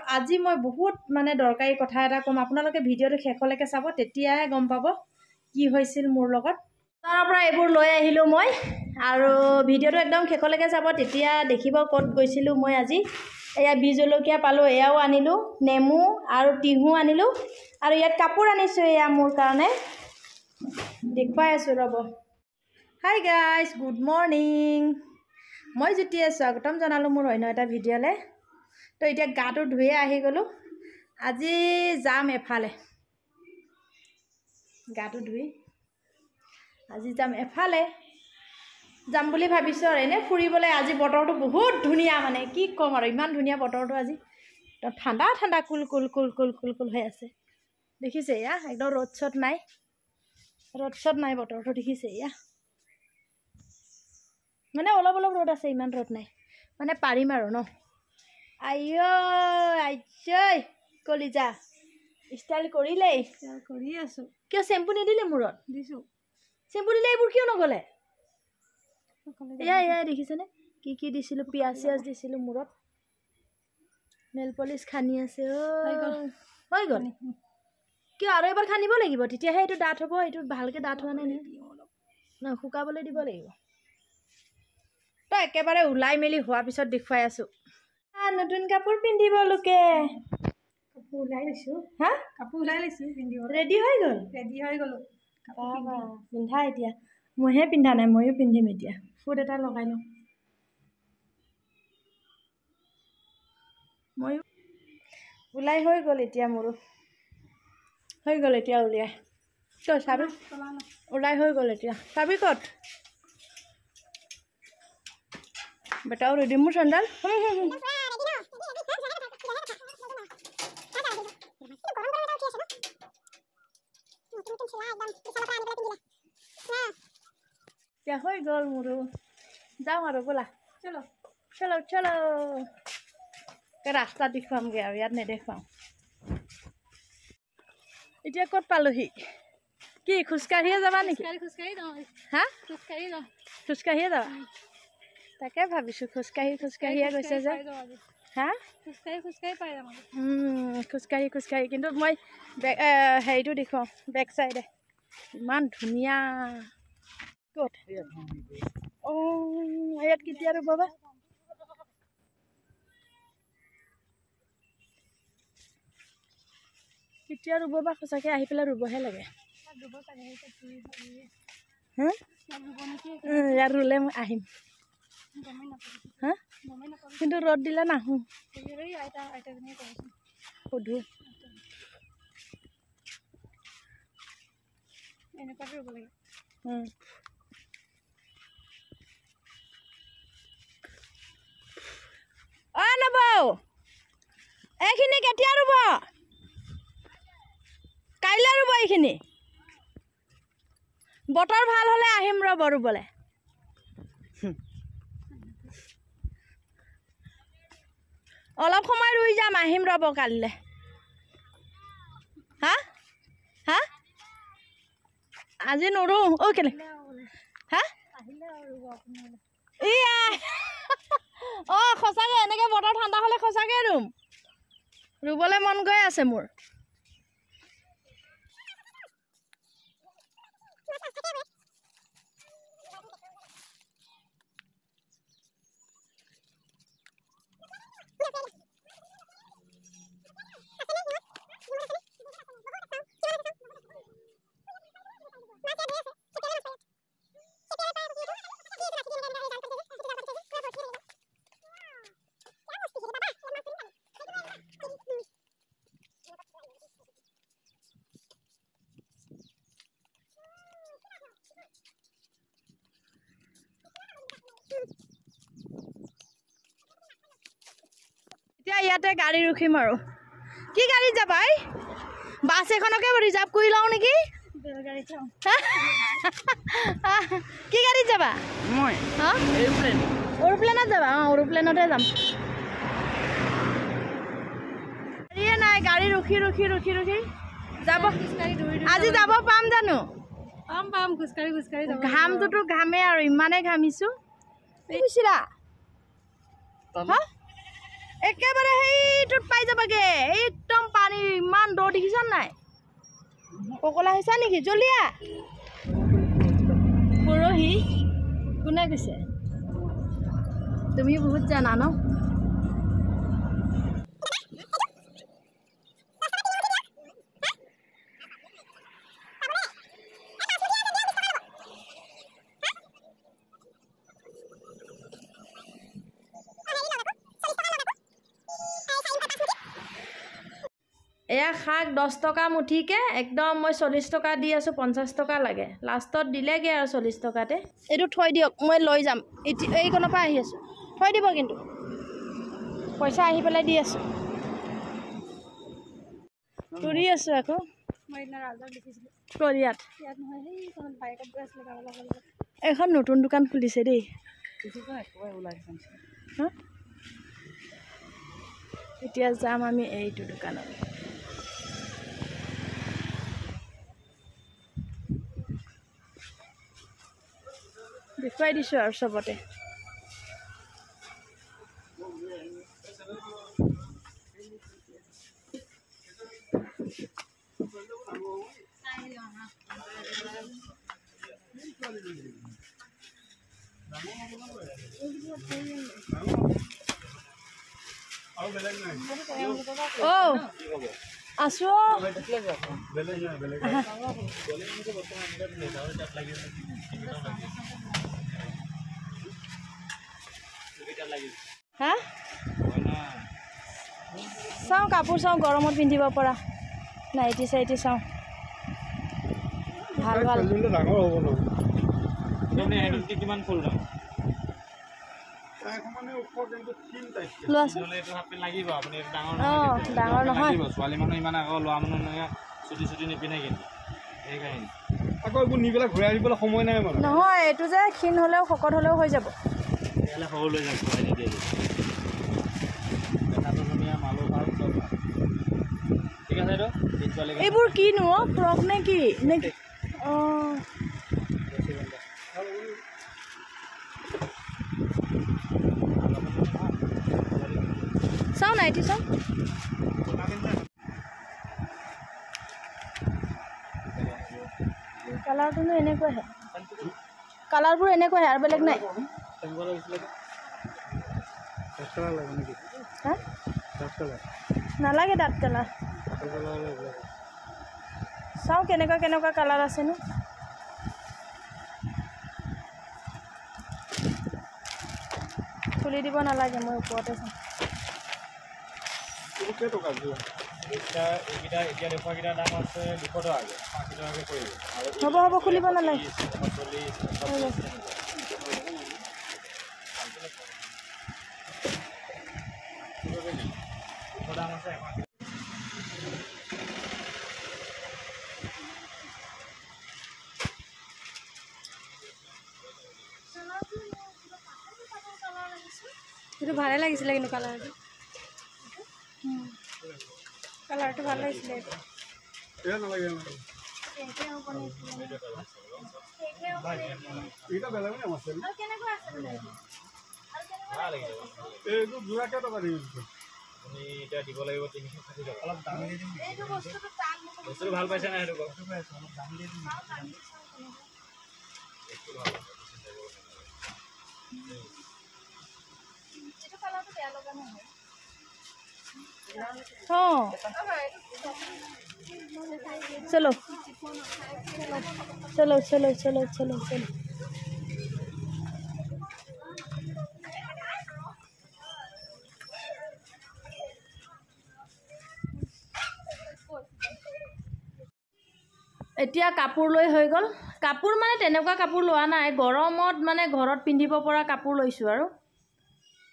আজি মই বহুত মানে দৰকাৰী কথা এটা ক'ম আপোনালোকে ভিডিঅ'টো শেষলৈকে চাব তেতিয়াহে গম পাব কি হৈছিল মোৰ লগত তাৰ পৰা এইবোৰ লৈ আহিলোঁ মই আৰু ভিডিঅ'টো একদম শেষলৈকে চাব তেতিয়া দেখিব ক'ত গৈছিলোঁ মই আজি এয়া বি জলকীয়া পালোঁ এয়াও আনিলোঁ নেমু আৰু টিহু আনিলোঁ আৰু ইয়াত কাপোৰ আনিছোঁ এয়া মোৰ কাৰণে দেখুৱাই আছোঁ ৰ'ব হাই গাইজ গুড মৰ্ণিং মই যেতিয়া স্বাগতম জনালোঁ মোৰ অন্য এটা ভিডিঅ'লৈ তো এতিয়া গাটো ধুয়ে আহি গ'লোঁ আজি যাম এফালে গাটো ধুই আজি যাম এফালে যাম বুলি ভাবিছোঁ আৰু এনে ফুৰিবলৈ আজি বতৰটো বহুত ধুনীয়া মানে কি ক'ম আৰু ইমান ধুনীয়া বতৰটো আজি তো ঠাণ্ডা ঠাণ্ডা কুল কুল কুল কুল কুল কুল হৈ আছে দেখিছে এয়া একদম ৰ'দ চ'দ নাই বতৰটো দেখিছে এয়া মানে অলপ অলপ ৰ'দ আছে ইমান ৰ'দ নাই মানে পাৰিম আৰু ন আইঐ কলিজা ষ্টাইল কৰিলেই কৰি আছোঁ কিয় চেম্পু নিদিলে মূৰত দিছোঁ চেম্পু দিলে এইবোৰ কিয় নগ'লে এয়া দেখিছেনে কি কি দিছিলোঁ পিঁয়াজ চিয়াজ দিছিলোঁ মূৰত নেল পলিচ খানি আছে হৈ গ'ল কিয় আৰু এবাৰ খানিব লাগিব তেতিয়াহে এইটো ডাঠ হ'ব এইটো ভালকৈ ডাঠ হোৱা নাই ন শুকাবলৈ দিব লাগিব তো একেবাৰে ওলাই মেলি হোৱাৰ পিছত দেখুৱাই আছোঁ নতুন কাপোৰ পিন্ধিব লোকে কাপোৰ ওলাই লৈছোঁ হা কাপোৰ ওলাই লৈছোঁ পিন্ধিব ৰেডি হৈ গ'লোঁ পিন্ধা এতিয়া মইহে পিন্ধা নাই ময়ো পিন্ধিম এতিয়া ফুট এটা লগাই লওঁ ময়ো ওলাই হৈ গ'ল এতিয়া মোৰো হৈ গ'ল এতিয়া উলিয়াই তই চাবি ওলাই হৈ গ'ল এতিয়া চাবি ক'ত বেটাও ৰেডি মোৰ চেণ্ডেল এতিয়া হৈ গ'ল মোৰো যাওঁ আৰু ব'লা চলো চলো চলো ৰাস্তাত দেখুৱামগৈ আৰু ইয়াত নেদেখুৱাম এতিয়া ক'ত পালোহি কি খোজকাঢ়িয়ে যাবা নেকি হা খোজকাঢ়িয়ে যাবা তাকে ভাবিছোঁ খোজকাঢ়িয়ে গৈছে যে হা খোজকাঢ়ি কিন্তু মই হেৰিটো দেখুৱাওঁ বেক চাইডে ইমান ধুনীয়া ক'ত ইয়াত কেতিয়া ৰুব বা কেতিয়া ৰুব বা সঁচাকৈ আহি পেলাই ৰুবহে লাগে ইয়াত ৰুলে মই আহিম হা কিন্তু ৰ'দ দিলে নাহোঁ সুধো এনেকুৱাতে ৰুব লাগে নবৌ এইখিনি কেতিয়া ৰুব কাইলৈ ৰুব এইখিনি বতৰ ভাল হ'লে আহিম ৰ'ব ৰুবলৈ অলপ সময় ৰুই যাম আহিম ৰ'ব কালিলৈ হা হা আজি নোৰো কেলে হা সঁচাকৈ এনেকৈ বতৰ ঠাণ্ডা হ'লে সঁচাকৈ ৰুবলৈ মন গৈ আছে মোৰ এতিয়া ইয়াতে গাড়ী ৰখিম আৰু কি গাড়ীত যাবা বাছ এখনকে ৰিজাৰ্ভ কৰি লওঁ নেকি কি গাড়ীত যাবা মই এৰোপ্লেনত যাবা এৰোপ্লেনতে যাম গাড়ীয়ে নাই গাড়ী ৰখি ৰখি ৰখি ৰখি যাব আজি যাব পাম জানো পাম খোজকাঢ়ি ঘামটোতো ঘামে আৰু ইমানে ঘামিছোঁ একেবাৰে সেইটোত পাই যাবাগে নাই পকলা হৈছা নেকি জলিয়া পৰহি কোনে কৈছে তুমি বহুত জানা ন এয়া শাক 10 টকা মুঠিকে একদম মই 40 টকা দি আছো 50 টকা লাগে লাষ্টত দিলেগে আৰু 40 টকাতে এইটো থৈ দিয়ক মই লৈ যাম এই কোনৰ পৰা আহি আছো থৈ দিব কিন্তু পইচা আহি পেলাই দি আছো তুৰি আছো আকৌ মই ইনা ৰাজক দেখিছিলো কৰিয়াত ইয়াত নহয় সেই কোন বাইকত গৈ আছিল গাৱৰ লগত এখন নতুন দোকান খুলিছে দেই এতিয়া যাম আমি এইটো দোকানত দেখুৱাই দিছো আৰু সবতে ও আছো হা চাওঁ কাপোৰ চাওঁ গৰমত পিন্ধিব পৰা নাইটি চাইটি চাওঁ ভাল ভাল ডাঙৰ হ'ব ন মানে হেডুটি কিমান ফুল দাম মানে ওপৰ কিন্তু থিন টাইপ ললে তো হাপে লাগিব আপুনি ডাঙৰ নহয় ছোৱালী মানুহ ইমান আগৰ লোৱা মানুহ নহয় ছুটি নিপিনে কিন্তু এই কাহিনী আকৌ এইবোৰ নিবেলা ঘূৰাই দিবলৈ সময় নাই মানে নহয় এইটো যে ক্ষীণ হ'লেও শকত হ'লেও হৈ যাব এলে সৰু লৈ যাম ঘূৰাই নিদিয়ে দেখাটো ধুনীয়া মালো ভাল চব ঠিক আছে এইটো এইবোৰ কিনো ফ্ৰক নে কি নে চাওঁ নাইটি চাওঁ কালাৰটোনো এনেকুৱাহে কালাৰবোৰ এনেকুৱাহে আৰু বেলেগ নাই নালাগে ডাঠ কালাৰ চাওঁ কেনেকুৱা কালাৰ আছেনো খুলি দিব নালাগে মই ওপৰতে চাওঁ হ'ব খুলিব নালাগে এইটো ভালে লাগিছিলে কিন্তু কালাৰটো ভাল লাগিছিলে দিব লাগিব 360 টকা অলপ দাম দি দিম এইটো বস্তুটো ভাল পাইছে না সেইটো অলপ দাম দি দিম এইটো কালাৰটো বেয়া লগা নহয় चलो चलो चलो चलो चलो चलो এতিয়া কাপোৰ লৈ হৈ গ'ল কাপোৰ মানে তেনেকুৱা কাপোৰ লোৱা নাই গৰমত মানে ঘৰত পিন্ধিব পৰা কাপোৰ লৈছো আৰু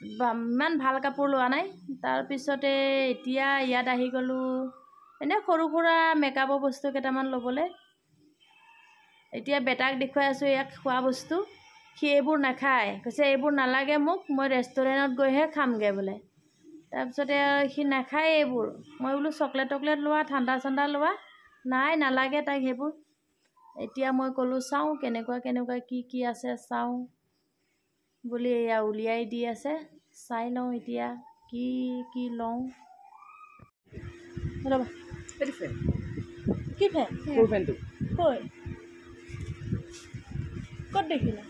ইমান ভাল কাপোৰ লোৱা নাই তাৰ পিছতে এতিয়া ইয়াত আহি গলো এনে সৰু সুৰা মেকআপৰ বস্তু কেইটামান ল'বলৈ এতিয়া বেটাক দেখুৱাই আছো ইয়াক খোৱা বস্তু সি এইবোৰ নাখায় কৈছে এইবোৰ নালাগে মোক মই ৰেষ্টুৰেণ্টত গৈহে খামগে বোলে তাৰপিছতে সি নাখায় এইবোৰ মই বোলো চকলেট লোৱা ঠাণ্ডা ঠাণ্ডা লোৱা নাই নালাগে তাইক সেইবোৰ এতিয়া মই ক'লো চাওঁ কেনেকুৱা কি আছে চাওঁ বুলি এয়া উলিয়াই দি আছে চাই লওঁ এতিয়া কি লওঁ ৰ'বা এইটো ফেন কি ফেন সৰু ফেনটো কৈ ক'ত দেখিলা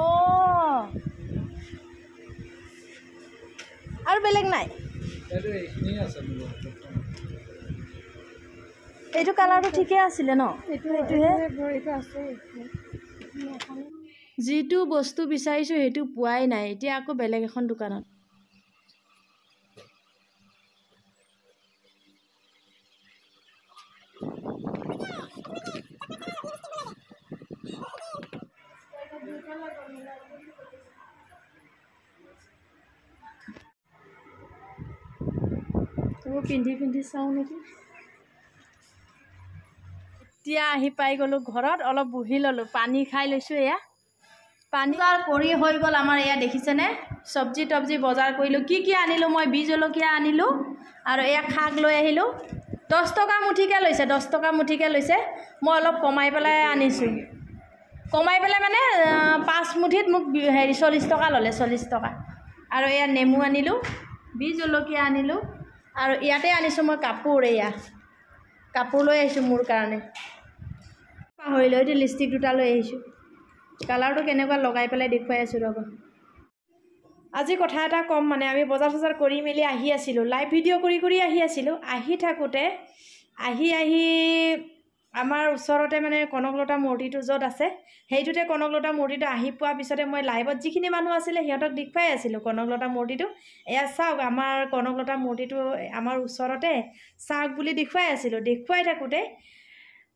অঁ আৰু বেলেগ নাই এইটো কালাৰটো ঠিকে আছিলে ন যিটো বস্তু বিচাৰিছোঁ সেইটো পোৱাই নাই এতিয়া আকৌ বেলেগ এখন দোকানত পিন্ধি পিন্ধি চাওঁ নেকি এতিয়া আহি পাই গ'লোঁ ঘৰত অলপ বহি ল'লোঁ পানী খাই লৈছোঁ এয়া পানী কৰি হৈ গ'ল আমাৰ এয়া দেখিছেনে চব্জি তব্জি বজাৰ কৰিলোঁ কি আনিলোঁ মই বি জলকীয়া আনিলোঁ আৰু এয়া শাক লৈ আহিলোঁ 10 টকা মুঠিকৈ লৈছে 10 টকা মুঠিকৈ লৈছে মই অলপ কমাই পেলাই আনিছোঁ কমাই পেলাই মানে 5 মুঠিত মোক হেৰি 40 টকা ল'লে 40 টকা আৰু এয়া নেমু আনিলোঁ বি জলকীয়া আনিলোঁ আৰু ইয়াতে আনিছোঁ মই কাপোৰ এয়া কাপোৰ লৈ আহিছোঁ মোৰ কাৰণে পাহৰিলোঁ এইটো লিপষ্টিক দুটা লৈ আহিছোঁ কালাৰটো কেনেকুৱা লগাই পেলাই দেখুৱাই আছোঁ ৰ'ব আজি কথা এটা কম মানে আমি বজাৰ চজাৰ কৰি মেলি আহি আছিলোঁ লাইভ ভিডিঅ' কৰি আহি আছিলোঁ আহি থাকোঁতে আহি আমাৰ ওচৰতে মানে কনকলতা মূৰ্তিটো য'ত আছে সেইটোতে কনকলতা মূৰ্তিটো আহি পোৱাৰ পিছতে মই লাইভত যিখিনি মানুহ আছিলে সিহঁতক দেখুৱাই আছিলোঁ কনকলতা মূৰ্তিটো এয়া চাওক আমাৰ কনকলতা মূৰ্তিটো আমাৰ ওচৰতে চাওক বুলি দেখুৱাই আছিলোঁ দেখুৱাই থাকোঁতে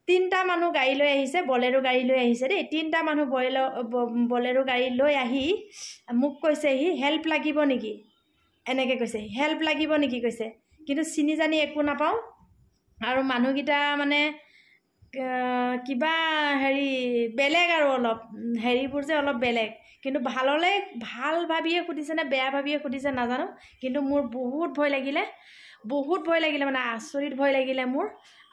3টা মানুহ গাড়ী লৈ আহিছে বলেৰো গাড়ী লৈ আহিছে দেই 3টা মানুহ বলেৰো গাড়ী লৈ আহি মোক কৈছে সি হেল্প লাগিব নেকি এনেকৈ কৈছে হেল্প লাগিব নেকি কৈছে কিন্তু চিনি জানি একো নাপাওঁ আৰু মানুহকেইটা মানে কিবা হেৰি বেলেগ আৰু অলপ হেৰিবোৰ যে অলপ বেলেগ কিন্তু ভাল ভাবিয়ে সুধিছে নে বেয়া ভাবিয়ে সুধিছে নাজানো কিন্তু মোৰ বহুত ভয় লাগিলে মানে আচৰিত ভয় লাগিলে মোৰ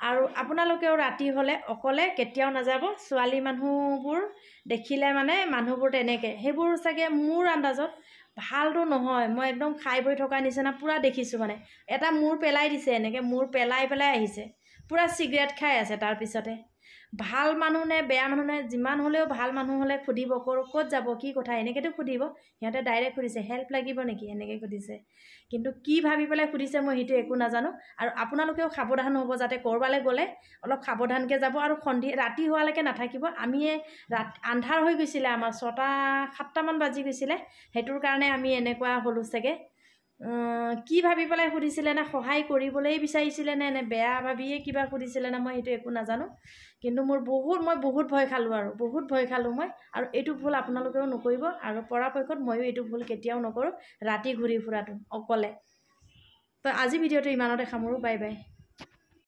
আৰু আপোনালোকেও ৰাতি হ'লে অকলে কেতিয়াও নাযাব ছোৱালী মানুহবোৰ দেখিলে মানে মানুহবোৰ তেনেকৈ সেইবোৰ চাগে মোৰ আন্দাজত ভালটো নহয় মই একদম খাই বৈ থকা নিচিনা পূৰা দেখিছোঁ মানে এটা মূৰ পেলাই দিছে এনেকৈ মূৰ পেলাই আহিছে পূৰা চিগাৰেট খাই আছে তাৰপিছতে ভাল মানুহ নে বেয়া মানুহ নে যিমান হ'লেও ভাল মানুহ হ'লে সুধিব ক'ত যাব কি কথা এনেকৈতো সুধিব সিহঁতে ডাইৰেক্ট সুধিছে হেল্প লাগিব নেকি এনেকৈ সুধিছে কিন্তু কি ভাবি পেলাই সুধিছে মই সেইটো একো নাজানো আৰু আপোনালোকেও সাৱধান হ'ব যাতে ক'ৰবালৈ গ'লে অলপ সাৱধানকৈ যাব আৰু ৰাতি হোৱালৈকে নাথাকিব আমি আন্ধাৰ হৈ গৈছিলে আমাৰ 6-7টামান বাজি গৈছিলে সেইটোৰ কাৰণে আমি এনেকুৱা হ'লোঁ চাগে কি ভাবি পেলাই সুধিছিলে নে সহায় কৰিবলৈ বিচাৰিছিলে নে বেয়া ভাবিয়ে কিবা সুধিছিলে নে মই সেইটো একো নাজানো কিন্তু মই বহুত ভয় খালোঁ মই আৰু এইটো ভুল আপোনালোকেও নকৰিব আৰু পৰাপক্ষত ময়ো এইটো ভুল কেতিয়াও নকৰোঁ ৰাতি ঘূৰি ফুৰাটো অকলে তো আজি ভিডিঅ'টো ইমানতে সামৰোঁ বাই বাই